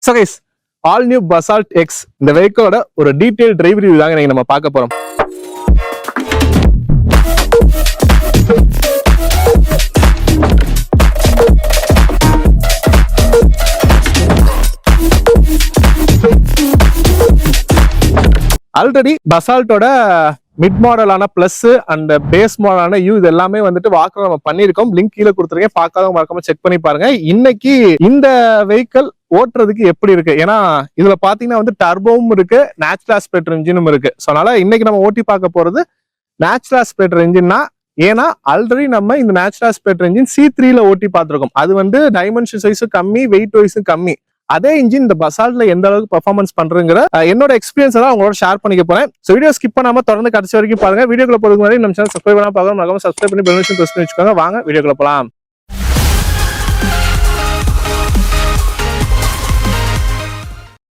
So guys, all new Basalt X இந்த வெஹிக்கிளோட ஒரு detail drive review தாங்க இன்னைக்கு நம்ம பார்க்க போறோம். ஆல்ரெடி பசால்ட்டோட மிட் மாடலான பிளஸ் அண்ட் பேஸ் மாடலான யூ இது எல்லாமே வந்துட்டு வாக்கு நம்ம பண்ணிருக்கோம். லிங்க் கீழே கொடுத்துருக்கேன், பார்க்காதவங்க மறக்காம செக் பண்ணி பாருங்க. இன்னைக்கு இந்த வெஹிக்கிள் ஓட்டுறதுக்கு எப்படி இருக்கு, ஏன்னா இதுல பாத்தீங்கன்னா வந்து டர்போவும் இருக்கு, நேச்சுரல் ஆஸ்பிரேட்டர் இன்ஜினும் இருக்கு. ஸோ அதனால இன்னைக்கு நம்ம ஓட்டி பார்க்க போறது நேச்சுரல் ஆஸ்பிரேட்டர் இன்ஜின்னா. ஏன்னா ஆல்ரெடி நம்ம இந்த நேச்சுரல் ஆஸ்பிரேட்டர் இன்ஜின் C3ல ஓட்டி பார்த்திருக்கோம். அது வந்து டைமென்ஷன் சைஸும் கம்மி, வெயிட் வைஸும் கம்மி. அதே இன்ஜின் இந்த பசால்ட்ல எந்த அளவுக்கு பெர்ஃபார்மன்ஸ் பண்றதுங்கிற என்னோட எக்ஸ்பீரியன்ஸ் தான் உங்களோட ஷேர் பண்ணிக்க போறேன். சோ வீடியோ ஸ்கிப் பண்ணாம தொடர்ந்து கடைசி வரைக்கும் பாருங்க. வீடியோக்குள்ள போறதுக்கு முன்னாடி நம்ம சேனல் சப்ஸ்கிரைப் பண்ணாம பார்க்கணும், மறக்காம சப்ஸ்கிரைப் பண்ணி பெல் பட்டன் பிரஸ் பண்ணி வச்சுக்கோங்க. வாங்க வீடியோக்குள்ள போலாம்.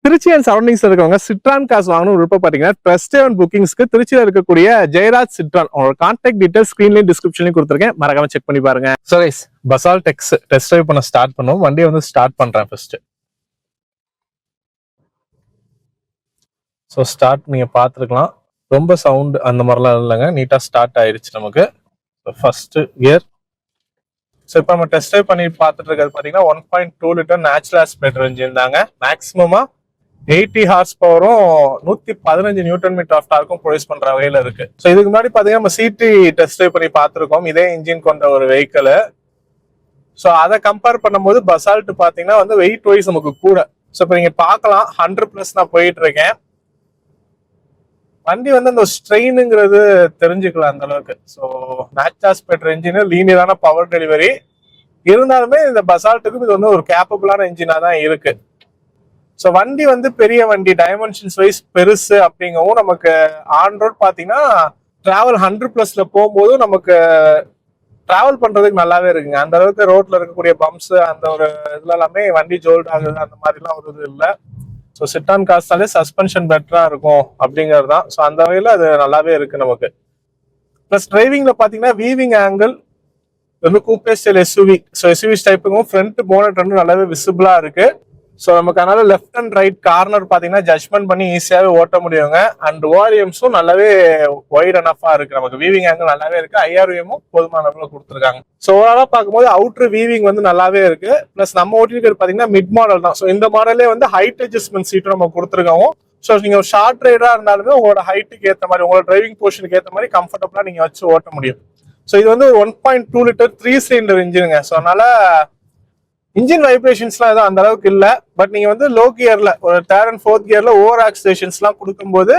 திருச்சி அண்ட் சரௌண்டிங்ஸ்ல இருக்கவங்க சிட்ரான் காசு வாங்கணும் விருப்பப்பட்டீங்கன்னா ட்ரஸ்ட் அண்ட் புக்கிங்ஸ்க்கு திருச்சியில இருக்கக்கூடிய ஜெயராஜ் சிட்ரான் உங்களோட கான்டாக்ட் டீடைல் ஸ்கிரீன்லயும் டிஸ்கிரிப்ஷன்லயும் கொடுத்துருக்கேன், மறக்காம செக் பண்ணி பாருங்க. So guys, Basalt X test drive பண்ண ஸ்டார்ட் பண்ணுவோம். வண்டியை வந்து ஸ்டார்ட் பண்றேன் ஃபர்ஸ்ட். ஸோ ஸ்டார்ட் நீங்க பார்த்துருக்கலாம், ரொம்ப சவுண்ட் அந்த மாதிரிலாம் இல்லைங்க, நீட்டா ஸ்டார்ட் ஆயிடுச்சு நமக்கு. First gear. ஸோ இப்போ நம்ம டெஸ்ட் டிரைவ் பண்ணி பார்த்துட்டு இருக்கிறது பார்த்தீங்கன்னா 1.2 லிட்டர் நேச்சுரல் ஆஸ்பிரேட்டர் இன்ஜின் தாங்க. மேக்ஸிமமா 80 ஹார்ஸ் பவரும் 115 நியூட்டன் மீட்டர் ஆஃப் டார்க்கும் ப்ரொடியூஸ் பண்ற வகையில இருக்கு. ஸோ இதுக்கு முன்னாடி பாத்தீங்கன்னா நம்ம C3 டெஸ்ட் டிரைவ் பண்ணி பார்த்திருக்கோம், இதே இன்ஜின் கொண்ட ஒரு வெஹிக்கிள். ஸோ அதை கம்பேர் பண்ணும்போது பசால்ட் பாத்தீங்கன்னா வந்து வெயிட் வைஸ் நமக்கு கூட. ஸோ இப்போ நீங்க பார்க்கலாம் 100+ நான் போயிட்டு இருக்கேன். வண்டி வந்து அந்த ஸ்ட்ரெயினுங்கிறது தெரிஞ்சுக்கலாம் அந்த அளவுக்கு. ஸோ நேச்சுரல் ஆஸ்பிரேட்டர் இன்ஜின் லீனியரான பவர் டெலிவரி இருந்தாலுமே இந்த பசால்ட்டுக்கும் இது வந்து ஒரு கேப்பபிளான இன்ஜினா தான் இருக்கு. ஸோ வண்டி வந்து பெரிய வண்டி, டைமென்ஷன்ஸ் வைஸ் பெருசு அப்படிங்கவும் நமக்கு ஆன் ரோட் பார்த்தீங்கன்னா டிராவல் 100+ல போகும்போது நமக்கு டிராவல் பண்றதுக்கு நல்லாவே இருக்குங்க. அந்த அளவுக்கு ரோட்ல இருக்கக்கூடிய பம்ப்ஸ் அந்த ஒரு இதுல எல்லாமே வண்டி ஜோல்ட் ஆகுது அந்த மாதிரிலாம் ஒரு இது இல்லை. ஸோ சிட்டான் காஸ்டாலே சஸ்பென்ஷன் பெட்டரா இருக்கும் அப்படிங்கிறது தான். ஸோ அந்த வகையில் அது நல்லாவே இருக்கு நமக்கு. ப்ளஸ் டிரைவிங்ல பார்த்தீங்கன்னா வீவிங் ஆங்கிள் வந்து coupe style SUV. So SUV டைப்புக்கும் ஃப்ரண்ட் போனட் வந்து நல்லாவே விசிபிளா இருக்கு. ஸோ நமக்கு அதனால லெஃப்ட் அண்ட் ரைட் கார்னர் பார்த்தீங்கன்னா ஜட்ஜ்மெண்ட் பண்ணி ஈஸியாகவே ஓட்ட முடியுங்க. அண்ட் ஓஆர்எம்ஸும் நல்லாவே ஒய்ட் அனஃபா இருக்கு, நமக்கு வீவிங் ஆங்கிள் நல்லாவே இருக்கு. IRVMும் போதுமான அளவில் கொடுத்துருக்காங்க. ஸோ ஓவராலா பார்க்கும்போது அவுட்ரு வீவிங் வந்து நல்லாவே இருக்கு. பிளஸ் நம்ம ஓட்டிருக்கிறது பார்த்தீங்கன்னா மிட் மாடல் தான். ஸோ இந்த மாடலே வந்து ஹைட் அட்ஜஸ்ட்மெண்ட் சீட்டும் நம்ம கொடுத்துருக்கோம். ஸோ நீங்க ஒரு ஷார்ட் ரைடா இருந்தாலுமே உங்களோட ஹைட்டுக்கு ஏற்ற மாதிரி, உங்களோட டிரைவிங் பொசிஷனுக்கு ஏற்ற மாதிரி கம்ஃபர்டபுளா நீங்க வச்சு ஓட்ட முடியும். ஸோ இது வந்து 1.2 லிட்டர் 3 சிலிண்டர் இன்ஜினுங்க. ஸோ அதனால இன்ஜின் வைப்ரேஷன்ஸ்லாம் எதுவும் அந்த அளவுக்கு இல்ல. பட் நீங்க வந்து லோ கியர்ல ஒரு 3rd and 4th கியர்ல ஓவர் ஆக்சிலேஷன்ஸ்லாம் கொடுக்கும்போது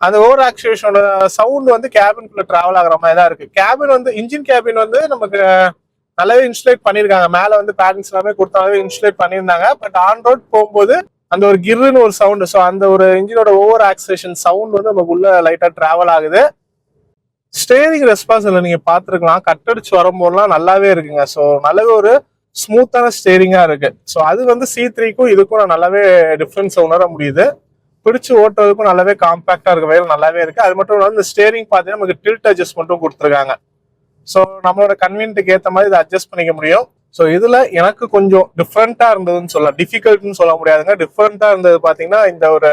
அந்த ஓவர் ஆக்சிலேஷனோட சவுண்ட் வந்து கேபின்குள்ள டிராவல் ஆகுற மாதிரி தான் இருக்கு. கேபின் வந்து இன்ஜின் கேபின் வந்து நமக்கு நல்லாவே இன்சுலேட் பண்ணிருக்காங்க, மேல வந்து பேடிங்ஸ் எல்லாமே கொடுத்தாவே இன்சுலேட் பண்ணியிருந்தாங்க. பட் ஆன் ரோட் போகும்போது அந்த ஒரு கிர்னு ஒரு சவுண்ட், ஸோ அந்த ஒரு இன்ஜினோட ஓவர் ஆக்சிலேஷன் சவுண்ட் வந்து நமக்கு உள்ள லைட்டா டிராவல் ஆகுது. ஸ்டேரிங் ரெஸ்பான்ஸ்ல நீங்க பாத்துருக்கலாம், கட்டடிச்சு வரும்போதுலாம் நல்லாவே இருக்குங்க. ஸோ நல்லாவே ஒரு ஸ்மூத்தான ஸ்டேரிங்கா இருக்கு. ஸோ அது வந்து C3க்கும் இதுக்கும் நான் நல்லாவே டிஃபரன்ஸ் உணர முடியுது. பிடிச்சு ஓட்டுறதுக்கும் நல்லாவே காம்பாக்டா இருக்க வகையில் நல்லாவே இருக்கு. அது மட்டும் இல்லாமல் இந்த ஸ்டேரிங் பார்த்தீங்கன்னா நமக்கு டில்ட் அட்ஜஸ்ட்மெண்ட்டும் கொடுத்துருக்காங்க. ஸோ நம்மளோட கன்வீனியன்ட்டுக்கு ஏற்ற மாதிரி இதை அட்ஜஸ்ட் பண்ணிக்க முடியும். ஸோ இதுல எனக்கு கொஞ்சம் டிஃப்ரெண்டா இருந்ததுன்னு சொல்லலாம், டிஃபிகல்ட்னு சொல்ல முடியாதுங்க. டிஃப்ரெண்டா இருந்தது பாத்தீங்கன்னா இந்த ஒரு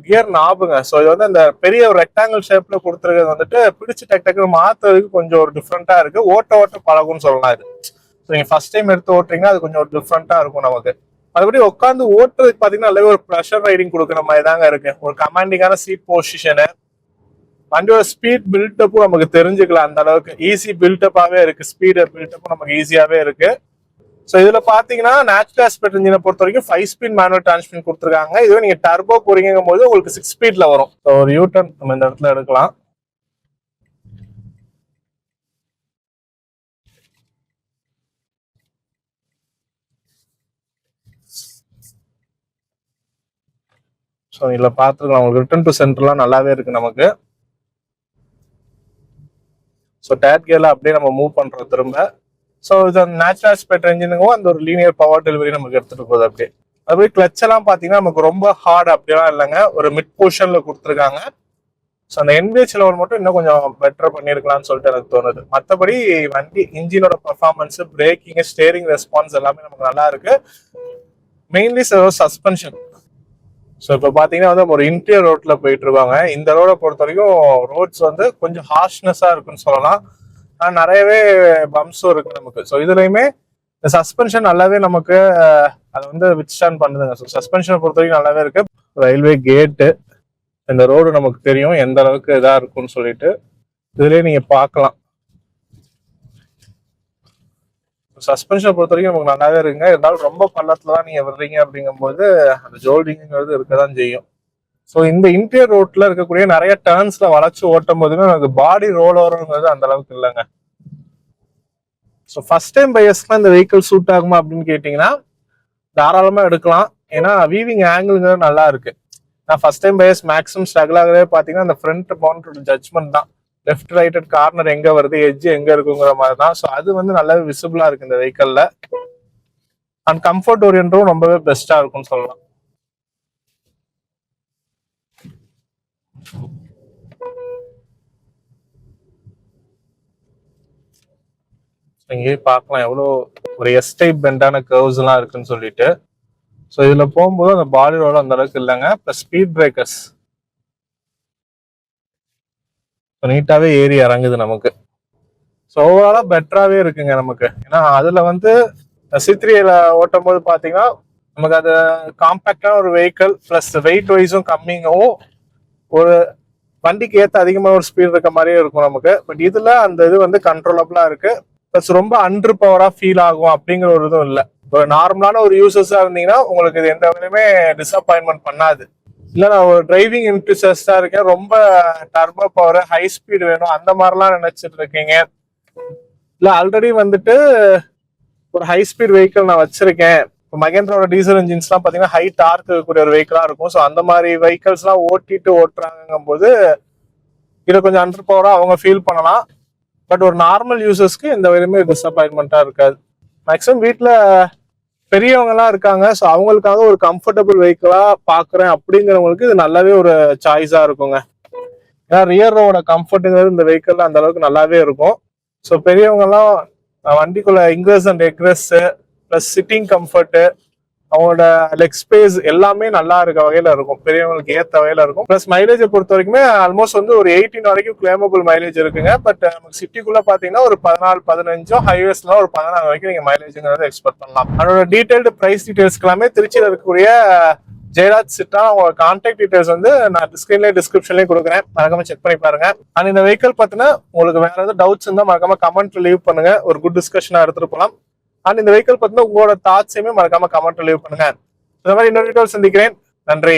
கியர் நாபுங்க. ஸோ இது வந்து அந்த பெரிய ஒரு ரெக்டாங்கிள் ஷேப்ல கொடுத்துருக்கிறது வந்துட்டு பிடிச்சு டக்கு டக்குன்னு மாத்துறதுக்கு கொஞ்சம் ஒரு டிஃப்ரெண்டா இருக்கு. ஓட்ட பழகும்னு சொல்லலாம் இது. ஸோ நீங்க ஃபர்ஸ்ட் டைம் எடுத்து ஓட்டுறீங்கன்னா அது கொஞ்சம் ஒரு டிஃப்ரெண்டா இருக்கும் நமக்கு. மறுபடி உட்காந்து ஓட்டுறதுக்கு பாத்தீங்கன்னா நல்ல ஒரு ப்ரெஷர் ரைடிங் கொடுக்குற மாதிரி தாங்க இருக்கு. ஒரு கமாண்டிங்கான சீட் பொசிஷனு, வண்டியோட ஸ்பீட் பில்டப்பும் நமக்கு தெரிஞ்சுக்கலாம். அந்த அளவுக்கு ஈஸி பில்டப்பாவே இருக்கு, ஸ்பீடு பில்டப்பும் நமக்கு ஈஸியாவே இருக்கு. ஸோ இதுல பாத்தீங்கன்னா நேச்சுரல் ஆஸ்பிரேட்டர் இன்ஜினை பொறுத்த வரைக்கும் 5 ஸ்பீட் மேனுவல் டிரான்ஸ்மிஷன் கொடுத்துருக்காங்க. இதுவே நீங்க டர்போ போறீங்கும் போது உங்களுக்கு 6 ஸ்பீட்ல வரும். ஸோ ஒரு யூட்டர்ன் நம்ம இந்த இடத்துல எடுக்கலாம். ஸோ இதுல பாத்துருக்கலாம் உங்களுக்கு ரிட்டர்ன் டு சென்டர்லாம் நல்லாவே இருக்கு நமக்கு. ஸோ டேட் கியர்ல அப்படியே நம்ம மூவ் பண்றோம் திரும்ப. ஸோ இது நேச்சுரல் ஆஸ்பிரேட்டர் இன்ஜினுக்கும் அந்த ஒரு லீனியர் பவர் டெலிவரி நமக்கு எடுத்துட்டு போகுது. அப்படியே கிளச் எல்லாம் பாத்தீங்கன்னா நமக்கு ரொம்ப ஹார்ட் அப்படிலாம் இல்லைங்க, ஒரு மிட் பொசிஷன்ல கொடுத்துருக்காங்க. ஸோ அந்த NVH லெவல் மட்டும் இன்னும் கொஞ்சம் பெட்டர் பண்ணிருக்கலாம்னு சொல்லிட்டு எனக்கு தோணுது. மற்றபடி வண்டி இன்ஜினோட பர்ஃபார்மன்ஸ், பிரேக்கிங், ஸ்டேரிங் ரெஸ்பான்ஸ் எல்லாமே நமக்கு நல்லா இருக்கு. Mainly suspension. ஸோ இப்போ பார்த்தீங்கன்னா வந்து ஒரு இன்டீரியர் ரோட்ல போயிட்டு இருக்காங்க. இந்த ரோடை பொறுத்த வரைக்கும் ரோட்ஸ் வந்து கொஞ்சம் ஹார்ஷ்னஸாக இருக்குன்னு சொல்லலாம். ஆனால் நிறையவே பம்ப்ஸும் இருக்கு நமக்கு. ஸோ இதுலையுமே இந்த சஸ்பென்ஷன் நல்லாவே நமக்கு அதை வந்து வித்ஸ்டாண்ட் பண்ணுதுங்க. ஸோ சஸ்பென்ஷனை பொறுத்த வரைக்கும் நல்லாவே இருக்கு. ரயில்வே கேட்டு, இந்த ரோடு நமக்கு தெரியும் எந்த அளவுக்கு இதாக இருக்கும்னு சொல்லிட்டு இதுலேயே நீங்க பார்க்கலாம். சஸ்பென்ஷனை பொறுத்த வரைக்கும் நமக்கு நல்லாவே இருக்குங்க. இருந்தாலும் ரொம்ப பள்ளத்துல தான் நீங்க விடுறீங்க அப்படிங்கும்போது அந்த ஜோல்டிங்கிறது இருக்கதான் செய்யும். ஸோ இந்த இன்டீரியர் ரோட்ல இருக்கக்கூடிய நிறைய டர்ன்ஸ்ல வளைச்சு ஓட்டும் போதுமே நமக்கு பாடி ரோல் ஓவருங்கிறது அந்த அளவுக்கு இல்லைங்க. ஸோ ஃபர்ஸ்ட் டைம் பையர்ஸ்க்குலாம் இந்த வெஹிக்கிள் சூட் ஆகுமா அப்படின்னு கேட்டீங்கன்னா தாராளமா எடுக்கலாம். ஏன்னா வீவிங் ஆங்கிள்ங்கிறது நல்லா இருக்கு. நான் first time buyers maximum struggle ஆகிறதே பார்த்தீங்கன்னா அந்த ஃப்ரண்ட் மவுண்டட் ஜட்ஜ்மெண்ட் தான். லெஃப்ட் ரைட் கார்னர் எங்க வருது, எட்ஜ் எங்க இருக்குங்கிற மாதிரி தான். ஸோ அது வந்து நல்லாவே விசிபிளா இருக்கு இந்த வெஹிக்கிள்ல. அண்ட் கம்ஃபர்ட் ஓரியன்டும் ரொம்பவே பெஸ்டா இருக்கும்னு சொல்லலாம். இங்கே பார்க்கலாம் எவ்வளோ ஒரு எஸ் டைப் பெண்டான கர்வ்ஸ் எல்லாம் இருக்குன்னு சொல்லிட்டு. ஸோ இதுல போகும்போது அந்த பாடி ரோல் அந்த அளவுக்கு இல்லைங்க. ப்ளஸ் ஸ்பீட் பிரேக்கர்ஸ் நீட்டாவே ஏறி இறங்குது நமக்கு. ஸோ ஓவராலா பெட்டராகவே இருக்குங்க நமக்கு. ஏன்னா அதுல வந்து C3ல ஓட்டும் போது பாத்தீங்கன்னா நமக்கு அது காம்பேக்டான ஒரு வெஹிக்கிள் பிளஸ் வெயிட் வைஸும் கம்மிங்கவும் ஒரு வண்டிக்கு ஏற்ற அதிகமான ஒரு ஸ்பீட் இருக்க மாதிரியே இருக்கும் நமக்கு. பட் இதுல அந்த இது வந்து கண்ட்ரோலபிளா இருக்கு. பிளஸ் ரொம்ப அண்டர் பவரா ஃபீல் ஆகும் அப்படிங்கிற ஒரு இதுவும் இல்லை. ஒரு நார்மலான ஒரு யூசர்ஸா இருந்தீங்கன்னா உங்களுக்கு இது எந்த வகையுமே டிசப்பாயின்மெண்ட் பண்ணாது. இல்ல நான் ஒரு டிரைவிங் இன்ட்ரெஸ்டா இருக்கேன், ரொம்ப டர்போ பவர் ஹை ஸ்பீட் வேணும் அந்த மாதிரிலாம் நினைச்சிட்டு இருக்கீங்க, இல்ல ஆல்ரெடி வந்துட்டு ஒரு ஹை ஸ்பீட் வெஹிக்கிள் நான் வச்சிருக்கேன், இப்போ மகேந்திராவோட டீசல் இன்ஜின்ஸ்லாம் பார்த்தீங்கன்னா ஹை டார்க் இருக்கக்கூடிய ஒரு வெஹிக்கிளா இருக்கும். ஸோ அந்த மாதிரி வெஹிக்கிள்ஸ்லாம் ஓட்டுறாங்கும் போது இதை கொஞ்சம் அண்டர் பவரா அவங்க ஃபீல் பண்ணலாம். பட் ஒரு நார்மல் யூசர்ஸ்க்கு எந்த வகையுமே டிசப்பாயின்மெண்ட்டா இருக்காது. மேக்ஸிமம் வீட்டில் பெரியவங்க எல்லாம் இருக்காங்க, ஸோ அவங்களுக்காக ஒரு கம்ஃபர்டபுள் வெஹிக்கிளா பாக்குறேன் அப்படிங்கிறவங்களுக்கு இது நல்லாவே ஒரு சாய்ஸா இருக்குங்க. ஏன்னா ரியரோட கம்ஃபர்ட்டுங்கிறது இந்த வெஹிக்கிள் அந்த அளவுக்கு நல்லாவே இருக்கும். ஸோ பெரியவங்க எல்லாம் வண்டிக்குள்ள ingress and எக்ரெஸ் plus sitting comfort, அவங்களோட லெக் ஸ்பேஸ் எல்லாமே நல்லா இருக்க வகையில இருக்கும், பெரியவங்களுக்கு ஏற்ற வகையில இருக்கும். பிளஸ் மைலேஜை பொறுத்த வரைக்குமே ஆல்மோஸ்ட் வந்து ஒரு 18 வரைக்கும் கிளைமபிள் மைலேஜ் இருக்குங்க. பட் நமக்கு சிட்டிக்குள்ள பாத்தீங்கன்னா ஒரு 14-15 ஹைவேஸ்ல ஒரு 16 வரைக்கும் நீங்க மைலேஜ்ங்கிறத எக்ஸ்பெக்ட் பண்ணலாம். அதோட டீடைல்டு பிரைஸ் டீடைல்ஸ்க்கு எல்லாமே திருச்சியில் இருக்கக்கூடிய ஜெயராஜ் சிட்டா அவங்க கான்டாக்ட் டீடைல்ஸ் வந்து நான் ஸ்கிரீன்லயே டிஸ்கிரிப்ஷன்லயும் கொடுக்குறேன், மறக்காம செக் பண்ணி பாருங்க. அண்ட் இந்த வெஹிக்கிள் பத்தின உங்களுக்கு வேற ஏதாவது டவுட்ஸ் இருந்தா மறக்காம கமெண்ட் லீவ் பண்ணுங்க, ஒரு குட் டிஸ்கஷனா எடுத்துட்டு போகலாம். அண்ட் இந்த வெஹிக்கிள் பத்தின உங்களோட தாட்ஸையுமே மறக்காம கமெண்ட் லீவ் பண்ணுங்க. இந்த மாதிரி இன்னொரு வீடியோ சந்திக்கிறேன். நன்றி.